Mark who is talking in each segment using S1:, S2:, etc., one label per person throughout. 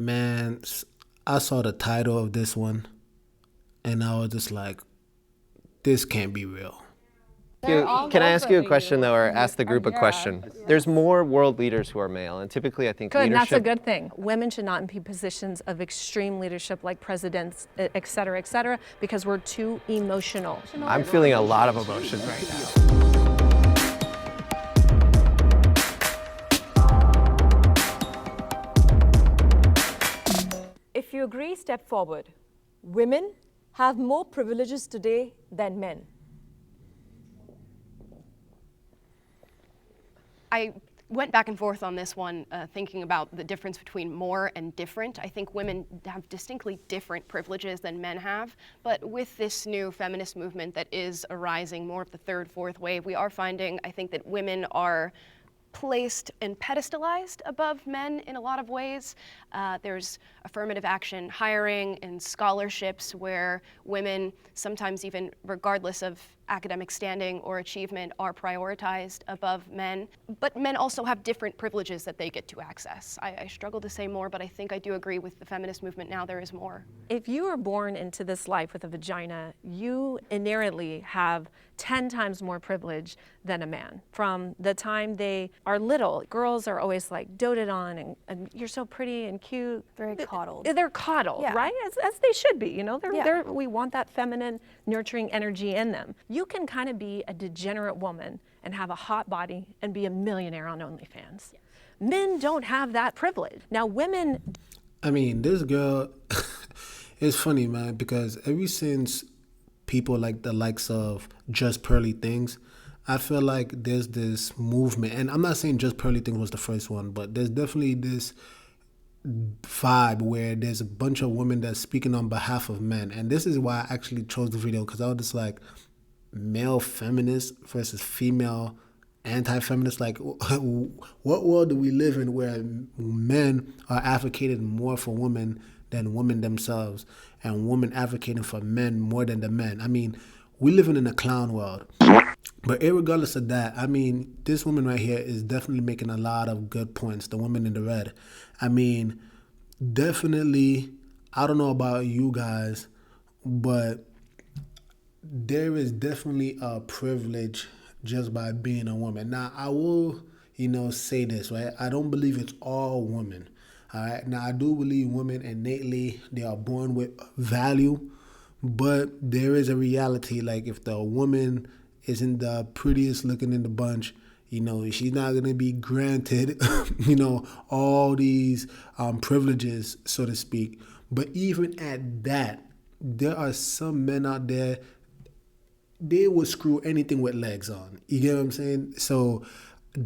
S1: Man, I saw the title of this one, and I was just like, this can't be real.
S2: Can I ask you a question, though, or ask the group a question? There's more world leaders who are male, and typically I think
S3: Good,
S2: leadership...
S3: that's a good thing. Women should not be positions of extreme leadership like presidents, et cetera, because we're too emotional.
S2: I'm feeling a lot of emotion right now.
S4: If you agree, step forward. Women have more privileges today than men.
S5: I went back and forth on this one, thinking about the difference between more and different. I think women have distinctly different privileges than men have, but with this new feminist movement that is arising, more of the third, fourth wave, we are finding, I think, that women are placed and pedestalized above men in a lot of ways. There's affirmative action hiring and scholarships where women, sometimes even regardless of academic standing or achievement, are prioritized above men. But men also have different privileges that they get to access. I struggle to say more, but I think I do agree with the feminist movement now there is more.
S3: If you are born into this life with a vagina, you inherently have 10 times more privilege than a man. From the time they are little, girls are always like doted on and you're so pretty and cute.
S4: Very coddled.
S3: They're coddled,
S4: Yeah.
S3: right? As they should be, you know?
S4: Yeah.
S3: We want that feminine, nurturing energy in them. You can kind of be a degenerate woman and have a hot body and be a millionaire on OnlyFans. Men don't have that privilege. Now women...
S1: I mean, this girl, it's funny, man, because ever since people like the likes of Just Pearly Things, I feel like there's this movement, and I'm not saying Just Pearly Things was the first one, but there's definitely this vibe where there's a bunch of women that's speaking on behalf of men. And this is why I actually chose the video, because I was just like, male feminist versus female anti-feminist. Like, what world do we live in where men are advocating more for women than women themselves, and women advocating for men more than the men? I mean, we living in a clown world. But irregardless of that, I mean, this woman right here is definitely making a lot of good points, the woman in the red. I mean, definitely, I don't know about you guys, but there is definitely a privilege just by being a woman. Now, I will, say this, right? I don't believe it's all women, all right? Now, I do believe women innately, they are born with value, but there is a reality, like if the woman isn't the prettiest looking in the bunch, she's not going to be granted, all these privileges, so to speak. But even at that, there are some men out there, they will screw anything with legs on. You get what I'm saying? So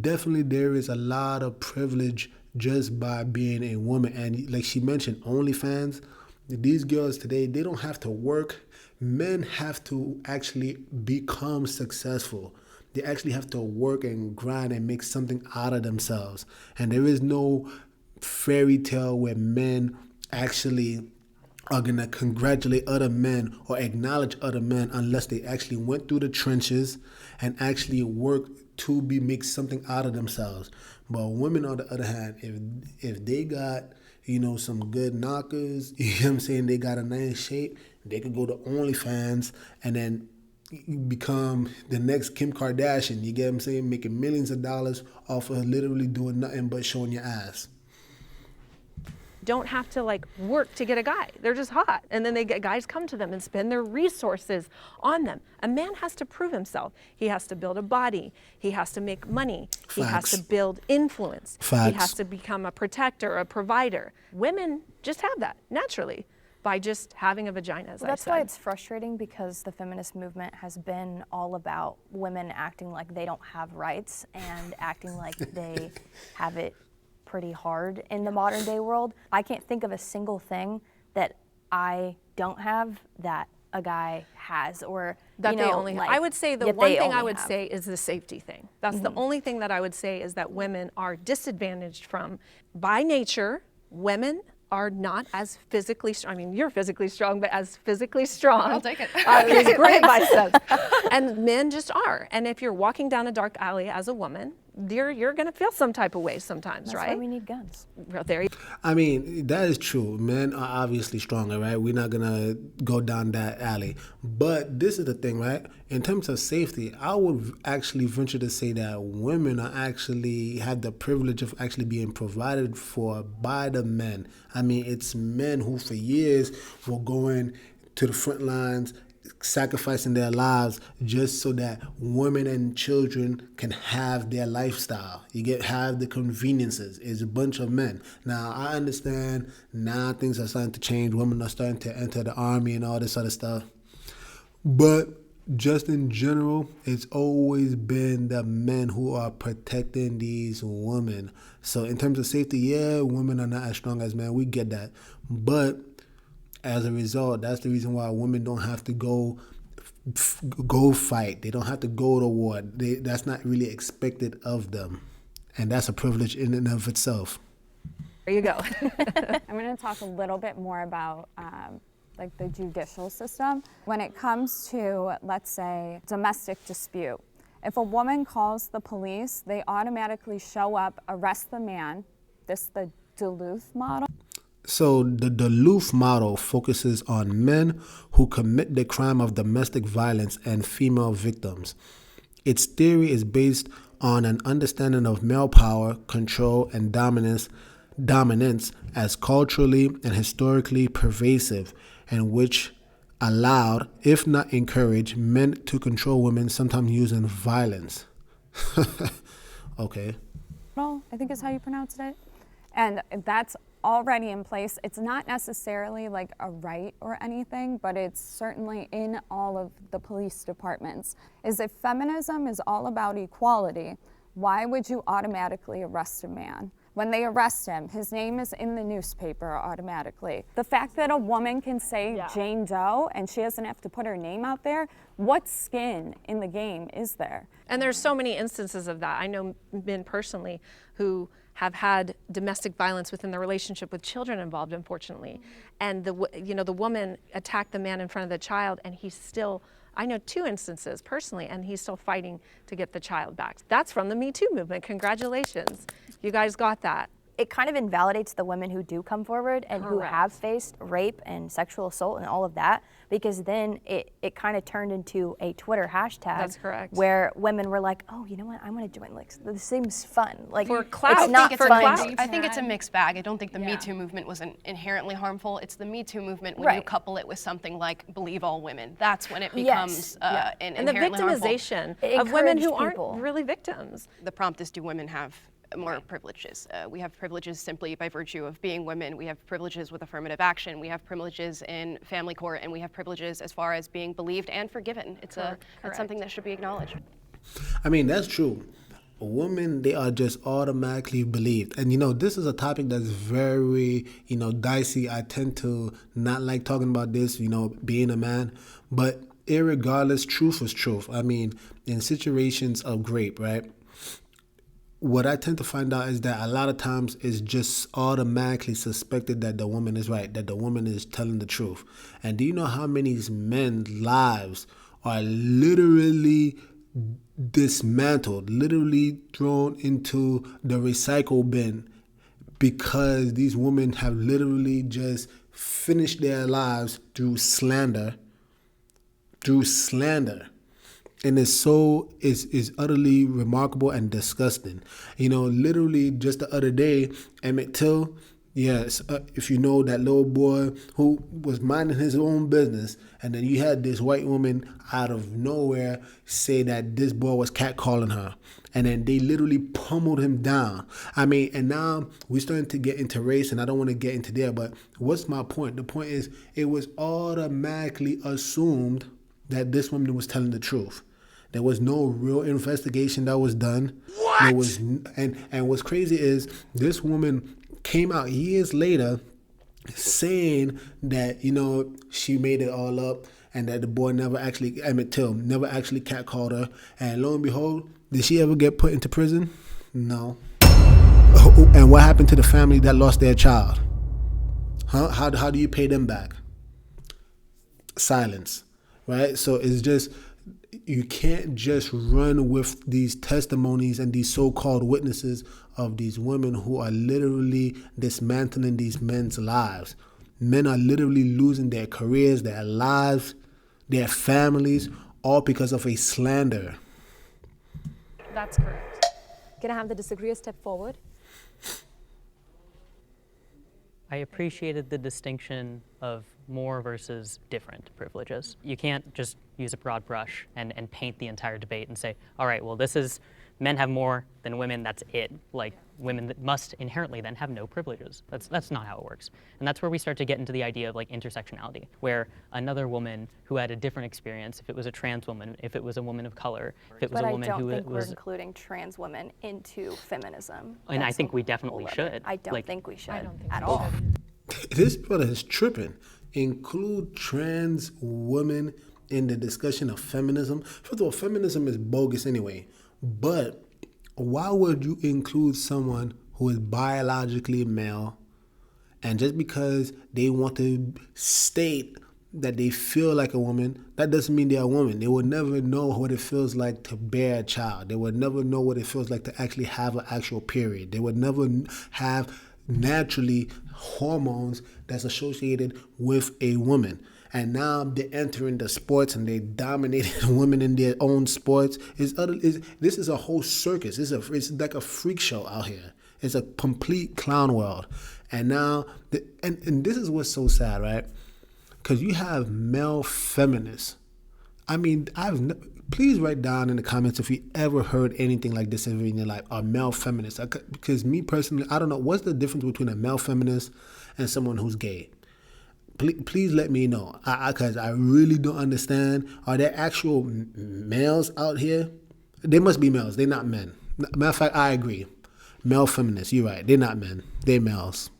S1: definitely there is a lot of privilege just by being a woman. And like she mentioned, OnlyFans, these girls today, they don't have to work. Men have to actually become successful. They actually have to work and grind and make something out of themselves. And there is no fairy tale where men actually are going to congratulate other men or acknowledge other men unless they actually went through the trenches and actually worked to make something out of themselves. But women, on the other hand, if they got, some good knockers, you know what I'm saying, they got a nice shape, they could go to OnlyFans and then become the next Kim Kardashian, you get what I'm saying, making millions of dollars off of literally doing nothing but showing your ass.
S3: Don't have to work to get a guy. They're just hot. And then guys come to them and spend their resources on them. A man has to prove himself. He has to build a body. He has to make money.
S1: Facts.
S3: He has to build influence.
S1: Facts.
S3: He has to become a protector, a provider. Women just have that naturally by just having a vagina, as I said.
S6: That's why it's frustrating, because the feminist movement has been all about women acting like they don't have rights and acting like they have it pretty hard in the modern day world. I can't think of a single thing that I don't have that a guy has, or
S3: that they only have. I would say the one thing I would say is the safety thing. That's the only thing that I would say is that women are disadvantaged from. By nature, women are not as physically strong. I mean, you're physically strong, but as physically strong.
S5: I'll take it.
S3: These great biceps. And men just are. And if you're walking down a dark alley as a woman, you're going to feel some type of way sometimes,
S6: That's
S3: right?
S6: why we need guns.
S3: Well, there you
S1: I mean, that is true. Men are obviously stronger, right? We're not going to go down that alley. But this is the thing, right? In terms of safety, I would actually venture to say that women are actually have the privilege of actually being provided for by the men. I mean, it's men who for years were going to the front lines, sacrificing their lives just so that women and children can have their lifestyle. Have the conveniences. It's a bunch of men. Now I understand now things are starting to change. Women are starting to enter the army and all this other stuff. But just in general, it's always been the men who are protecting these women. So in terms of safety, yeah, women are not as strong as men. We get that. But as a result, that's the reason why women don't have to go fight. They don't have to go to war. That's not really expected of them. And that's a privilege in and of itself.
S3: There you go.
S7: I'm going to talk a little bit more about like the judicial system. When it comes to, let's say, domestic dispute, if a woman calls the police, they automatically show up, arrest the man. This is the Duluth model.
S1: So the Duluth model focuses on men who commit the crime of domestic violence and female victims. Its theory is based on an understanding of male power, control, and dominance as culturally and historically pervasive, and which allowed, if not encouraged, men to control women, sometimes using violence. Okay.
S7: I think is how you pronounce it. And that's already in place. It's not necessarily like a right or anything, but it's certainly in all of the police departments. Is if feminism is all about equality, why would you automatically arrest a man? When they arrest him, his name is in the newspaper automatically. The fact that a woman can say Jane Doe and she doesn't have to put her name out there, what skin in the game is there?
S3: And there's so many instances of that. I know men personally who have had domestic violence within the relationship with children involved, unfortunately. And the woman attacked the man in front of the child, and he's still, I know 2 instances personally, and he's still fighting to get the child back. That's from the Me Too movement. Congratulations. You guys got that.
S6: It kind of invalidates the women who do come forward and who have faced rape and sexual assault and all of that, because then it kind of turned into a Twitter hashtag.
S3: That's correct.
S6: Where women were like, oh, you know what, I'm going to join. Like, this seems fun. Like,
S3: for clout.
S6: It's not
S3: for
S6: fun.
S3: clout.
S5: I think it's a mixed bag. I don't think the Me Too movement was inherently harmful. It's the Me Too movement when you couple it with something like believe all women. That's when it becomes
S3: and the
S5: inherently
S3: victimization
S6: harmful.
S3: of women who
S6: people.
S3: aren't really victims.
S5: The prompt is, do women have more privileges? We have privileges simply by virtue of being women. We have privileges with affirmative action. We have privileges in family court, and we have privileges as far as being believed and forgiven. It's something that should be acknowledged.
S1: I mean, that's true. Women, they are just automatically believed. And, this is a topic that's very, dicey. I tend to not like talking about this, being a man. But irregardless, truth is truth. I mean, in situations of rape, right? What I tend to find out is that a lot of times it's just automatically suspected that the woman is right, that the woman is telling the truth. And do you know how many men's lives are literally dismantled, literally thrown into the recycle bin because these women have literally just finished their lives through slander. And it's utterly remarkable and disgusting. Literally just the other day, Emmett Till, yes, if you know that little boy who was minding his own business, and then you had this white woman out of nowhere say that this boy was catcalling her. And then they literally pummeled him down. I mean, and now we're starting to get into race, and I don't want to get into there, but what's my point? The point is, it was automatically assumed that this woman was telling the truth. There was no real investigation that was done. What? There was, and what's crazy is this woman came out years later saying that, she made it all up and that the boy Emmett Till never actually catcalled her. And lo and behold, did she ever get put into prison? No. And what happened to the family that lost their child? How do you pay them back? Silence. Right? So it's just you can't just run with these testimonies and these so-called witnesses of these women who are literally dismantling these men's lives. Men are literally losing their careers, their lives, their families, all because of a slander.
S3: That's correct.
S4: Can I have the disagreeer step forward?
S8: I appreciated the distinction of more versus different privileges. You can't just use a broad brush and paint the entire debate and say, all right, well, this is, men have more than women, that's it. Like, women that must inherently then have no privileges. That's not how it works. And that's where we start to get into the idea of like intersectionality, where another woman who had a different experience, if it was a trans woman, if it was a woman of color, if it was a woman who was...
S6: But I don't think we're including trans women into feminism.
S8: And I think we definitely should.
S6: I don't think we should at
S3: we
S6: all.
S1: This brother is tripping. Include trans women in the discussion of feminism. First of all, feminism is bogus anyway. But why would you include someone who is biologically male, and just because they want to state that they feel like a woman, that doesn't mean they're a woman. They would never know what it feels like to bear a child. They would never know what it feels like to actually have an actual period. They would never have naturally hormones that's associated with a woman. And now they're entering the sports and they dominating women in their own sports. This is a whole circus. It's like a freak show out here. It's a complete clown world. And now, and this is what's so sad, right? Because you have male feminists. I mean, please write down in the comments if you ever heard anything like this in your life, a male feminist. Because me personally, I don't know. What's the difference between a male feminist and someone who's gay? Please let me know, because I really don't understand. Are there actual males out here? They must be males. They're not men. Matter of fact, I agree. Male feminists, you're right. They're not men. They're males.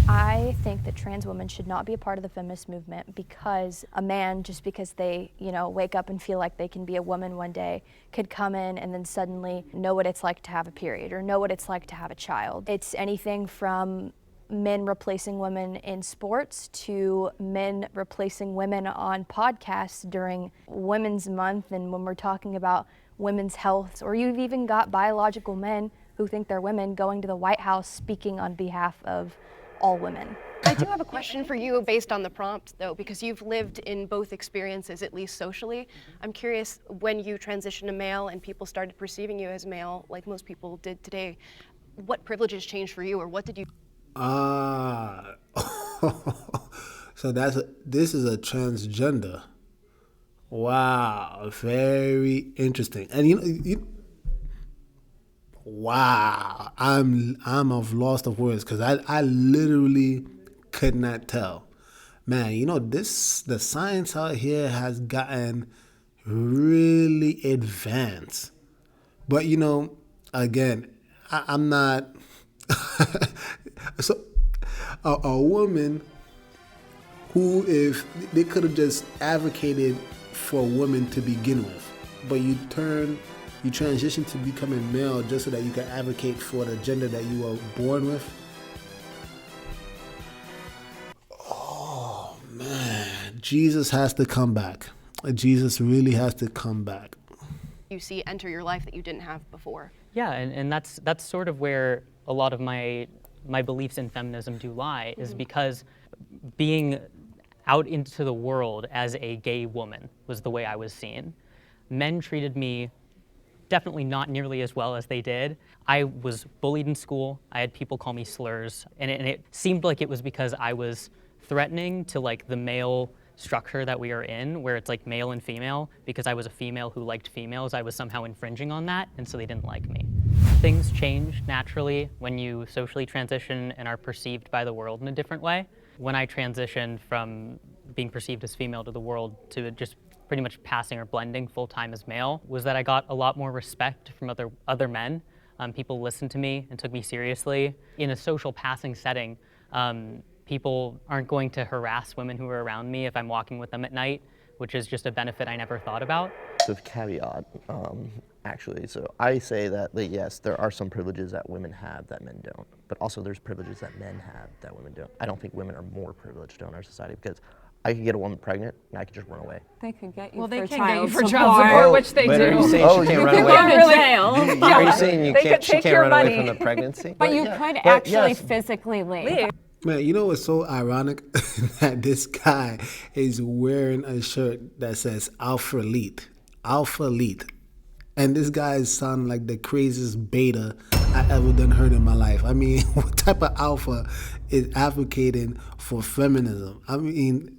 S6: I think that trans women should not be a part of the feminist movement because a man, just because they, wake up and feel like they can be a woman one day, could come in and then suddenly know what it's like to have a period or know what it's like to have a child. It's anything from men replacing women in sports to men replacing women on podcasts during Women's Month and when we're talking about women's health, or you've even got biological men who think they're women going to the White House speaking on behalf of all women.
S5: I do have a question for you based on the prompt, though, because you've lived in both experiences, at least socially. I'm curious, when you transitioned to male and people started perceiving you as male, like most people did today, what privileges changed for you, or what did you...
S1: So this is a transgender. Wow, very interesting. And wow, I'm of lost of words because I literally could not tell. Man, the science out here has gotten really advanced. But again, I'm not. So a woman who, if they could have just advocated for women to begin with, but you transition to becoming male just so that you can advocate for the gender that you were born with. Oh man, Jesus has to come back. Jesus really has to come back.
S5: You see enter your life that you didn't have before.
S8: Yeah, and that's sort of where a lot of my beliefs in feminism do lie, is because being out into the world as a gay woman was the way I was seen. Men treated me definitely not nearly as well as they did. I was bullied in school. I had people call me slurs, and it seemed like it was because I was threatening to like the male structure that we are in, where it's like male and female. Because I was a female who liked females, I was somehow infringing on that, and so they didn't like me. Things change naturally when you socially transition and are perceived by the world in a different way. When I transitioned from being perceived as female to the world to just pretty much passing or blending full-time as male, was that I got a lot more respect from other men. People listened to me and took me seriously. In a social passing setting, people aren't going to harass women who are around me if I'm walking with them at night, which is just a benefit I never thought about.
S9: With caveat, actually, so I say that yes, there are some privileges that women have that men don't, but also there's privileges that men have that women don't. I don't think women are more privileged in our society because I could get a woman pregnant and I could just run away.
S7: They could get you
S3: Well, they
S7: for
S3: can
S7: child
S3: get you for
S7: support.
S3: child support, which they
S2: But are you
S3: do.
S2: saying she can't run away?
S7: Go to jail.
S2: Are you saying
S3: They could
S2: she
S3: take
S2: can't
S3: your
S2: run away
S3: money.
S2: from the pregnancy?
S7: But you could actually physically leave.
S1: Man, you know what's so ironic? That this guy is wearing a shirt that says Alpha Elite. Alpha Elite. And this guy is sounding like the craziest beta I ever done heard in my life. I mean, what type of alpha is advocating for feminism? I mean...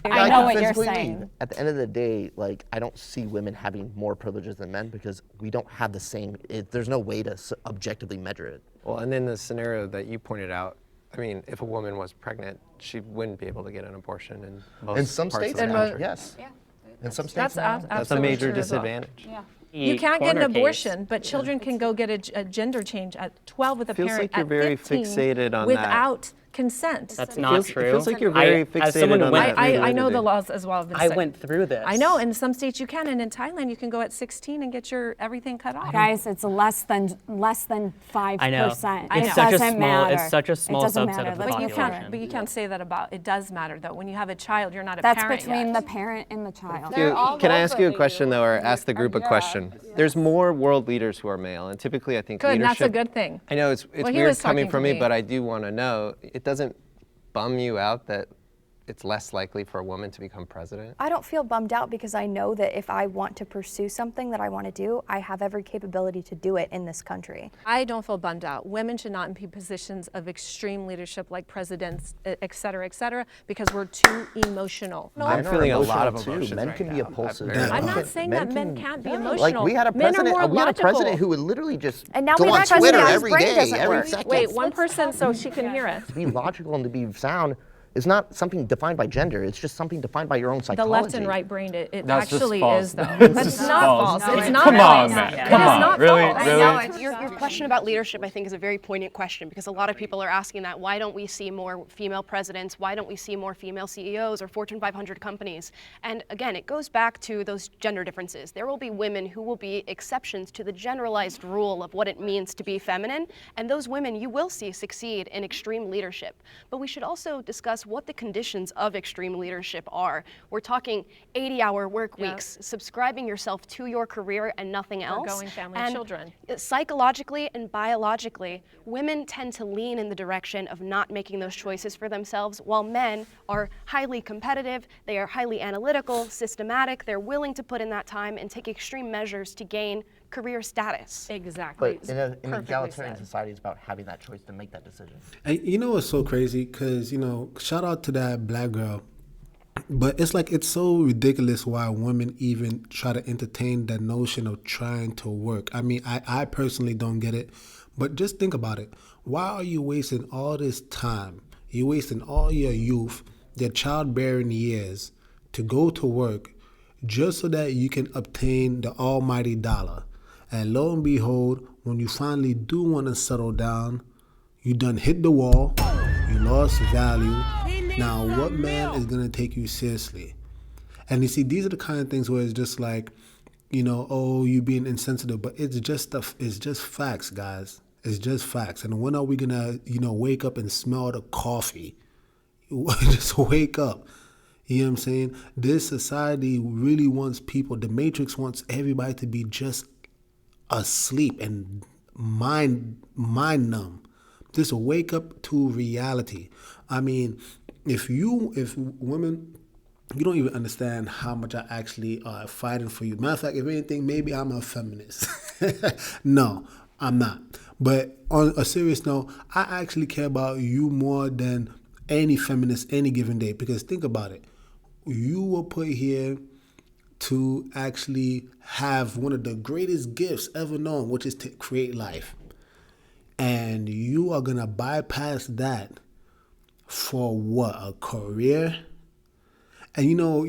S7: I know what you're saying.
S9: Leave. At the end of the day, like, I don't see women having more privileges than men because we don't have the same, there's no way to objectively measure it.
S2: Well, and in the scenario that you pointed out, I mean, if a woman was pregnant, she wouldn't be able to get an abortion in most
S9: in some
S2: parts
S9: states,
S2: of the country.
S9: Yes.
S5: Yeah.
S9: In some states,
S2: That's a major disadvantage.
S7: Yeah.
S3: You can't get an abortion, but children can go get a gender change at 12 with a
S2: Feels
S3: parent
S2: like you're
S3: at
S2: very
S3: 15
S2: fixated on that.
S3: without consent.
S8: That's not true.
S2: It feels like you're very
S8: as
S2: fixated
S8: someone
S2: on
S8: went
S2: that.
S3: I know the laws as well. Have been
S8: I
S3: set.
S8: went through this.
S3: I know, in some states you can, and in Thailand you can go at 16 and get your everything cut off.
S7: Guys, it's less than 5%.
S8: I know.
S7: It
S8: It's such a
S7: doesn't
S8: small-
S7: matter.
S8: it's such a small
S7: It doesn't
S8: subset
S7: matter.
S8: of the
S7: Let's be
S8: population.
S7: fair.
S3: But you can't say that about, it does matter though. When you have a child, you're not a
S7: That's
S3: parent
S7: between
S3: yet.
S7: the parent and the child.
S2: Can I ask you a question though, or ask the group a question? There's more world leaders who are male, and typically I think
S3: Good, and
S2: leadership.
S3: that's a good thing.
S2: I know it's
S3: Well, he
S2: weird
S3: was
S2: coming
S3: talking
S2: from
S3: to
S2: me,
S3: me.
S2: but I do want to know. It doesn't bum you out that it's less likely for a woman to become president?
S6: I don't feel bummed out because I know that if I want to pursue something that I want to do, I have every capability to do it in this country.
S3: I don't feel bummed out. Women should not be in positions of extreme leadership like presidents, et cetera, because we're too emotional.
S2: I'm feeling a lot of
S9: too.
S2: emotions
S9: Men
S2: right
S9: can be
S2: now.
S9: impulsive.
S3: I'm not saying that men can't be emotional.
S9: Like we had a
S3: Men are
S9: president,
S3: more
S9: we had a president
S3: logical.
S9: who would literally just
S6: And now
S9: go
S6: we
S9: on
S6: have a president
S9: Twitter
S6: whose
S9: every
S6: brain
S9: day,
S6: doesn't
S9: every
S6: work.
S9: second.
S3: Wait, one person so she can hear us.
S9: To be logical and to be sound is not something defined by gender. It's just something defined by your own
S3: The
S9: psychology.
S3: left and right brained it
S10: That's just
S3: actually
S10: false.
S3: is though.
S10: That's
S3: That's
S10: just
S3: not
S10: false.
S3: false. It's not
S10: Come on,
S3: false.
S10: man.
S3: It
S10: Come
S3: is
S10: on.
S3: not
S10: Really?
S3: false.
S10: Really?
S5: I know, your question about leadership, I think, is a very poignant question because a lot of people are asking that. Why don't we see more female presidents? Why don't we see more female CEOs or Fortune 500 companies? And again, it goes back to those gender differences. There will be women who will be exceptions to the generalized rule of what it means to be feminine, and those women you will see succeed in extreme leadership. But we should also discuss what the conditions of extreme leadership are. We're talking 80-hour work weeks, subscribing yourself to your career and nothing else.
S3: Forgoing family,
S5: and
S3: children.
S5: Psychologically and biologically, women tend to lean in the direction of not making those choices for themselves, while men are highly competitive, they are highly analytical, systematic, they're willing to put in that time and take extreme measures to gain career status.
S3: Exactly.
S9: But in an
S3: Perfectly
S9: egalitarian
S3: said.
S9: society, it's about having that choice to make that decision.
S1: And you know what's so crazy? Because, you know, shout out to that black girl. But it's like, it's so ridiculous why women even try to entertain that notion of trying to work. I mean, I personally don't get it. But just think about it. Why are you wasting all this time? You're wasting all your youth, your childbearing years to go to work just so that you can obtain the almighty dollar. And lo and behold, when you finally do want to settle down, you done hit the wall, you lost value. Now, what man is going to take you seriously? And you see, these are the kind of things where it's just like, you know, oh, you being insensitive, but it's just stuff. It's just facts, guys. It's just facts. And when are we going to, you know, wake up and smell the coffee? Just wake up. You know what I'm saying? This society really wants people, the Matrix wants everybody to be just asleep and mind numb. Just wake up to reality. I mean, if women, you don't even understand how much I actually are fighting for you. Matter of fact, if anything, maybe I'm a feminist. No, I'm not. But on a serious note, I actually care about you more than any feminist any given day. Because think about it. You were put here to actually have one of the greatest gifts ever known, which is to create life. And you are going to bypass that for what? A career? And you know,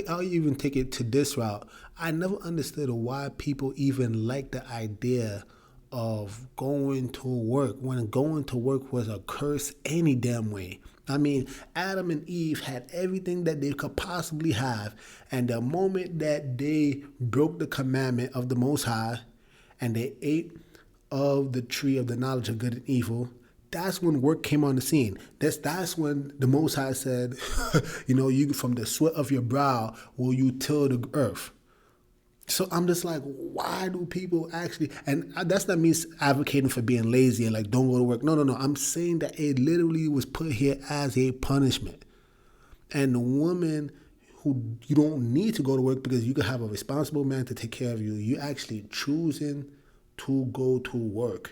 S1: I'll even take it to this route. I never understood why people even like the idea of going to work when going to work was a curse any damn way. I mean, Adam and Eve had everything that they could possibly have, and the moment that they broke the commandment of the Most High and they ate of the tree of the knowledge of good and evil, that's when work came on the scene. That's when the Most High said, you from the sweat of your brow will you till the earth. So I'm just like, why do people actually, and that's not me advocating for being lazy and like, don't go to work. No. I'm saying that it literally was put here as a punishment. And the woman who you don't need to go to work because you can have a responsible man to take care of you, you're actually choosing to go to work.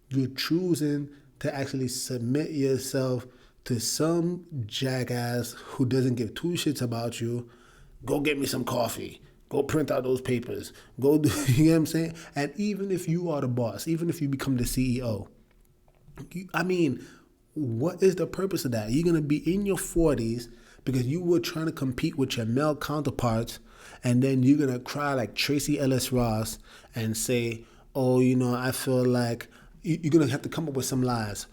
S1: You're choosing to actually submit yourself to some jackass who doesn't give two shits about you. Go get me some coffee. Go print out those papers. Go do, you know what I'm saying? And even if you are the boss, even if you become the CEO, what is the purpose of that? You're going to be in your 40s because you were trying to compete with your male counterparts, and then you're going to cry like Tracy Ellis Ross and say, oh, I feel like, you're going to have to come up with some lies.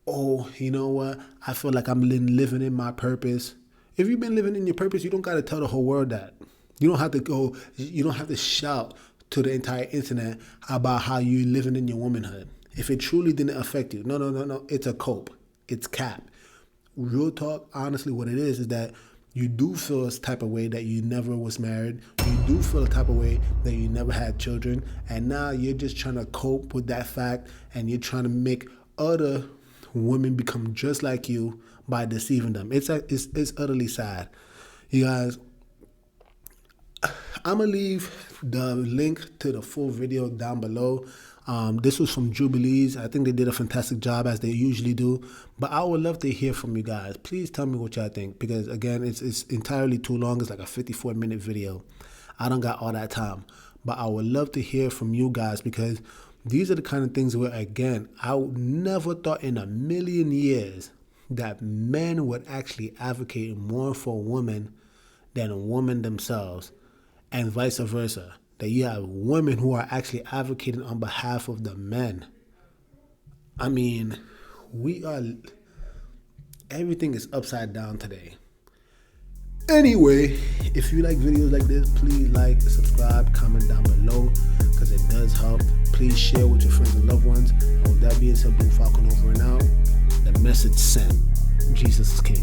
S1: Oh, you know what? I feel like I'm living in my purpose. If you've been living in your purpose, you don't got to tell the whole world that. You don't have to shout to the entire internet about how you're living in your womanhood. If it truly didn't affect you, no, it's a cope. It's cap. Real talk, honestly, what it is that you do feel this type of way that you never was married. You do feel a type of way that you never had children. And now you're just trying to cope with that fact, and you're trying to make other women become just like you by deceiving them. It's utterly sad. You guys, I'm going to leave the link to the full video down below. This was from Jubilee's. I think they did a fantastic job, as they usually do. But I would love to hear from you guys. Please tell me what y'all think, because again, it's entirely too long. It's like a 54-minute video. I don't got all that time. But I would love to hear from you guys, because these are the kind of things where, again, I would never thought in a million years that men would actually advocate more for women than women themselves, and vice versa. That you have women who are actually advocating on behalf of the men. Everything is upside down today. Anyway, if you like videos like this, please like, subscribe, comment down below, because it does help. Please share with your friends and loved ones. And with that being said, Blue Falcon over and out. The message sent. Jesus is King.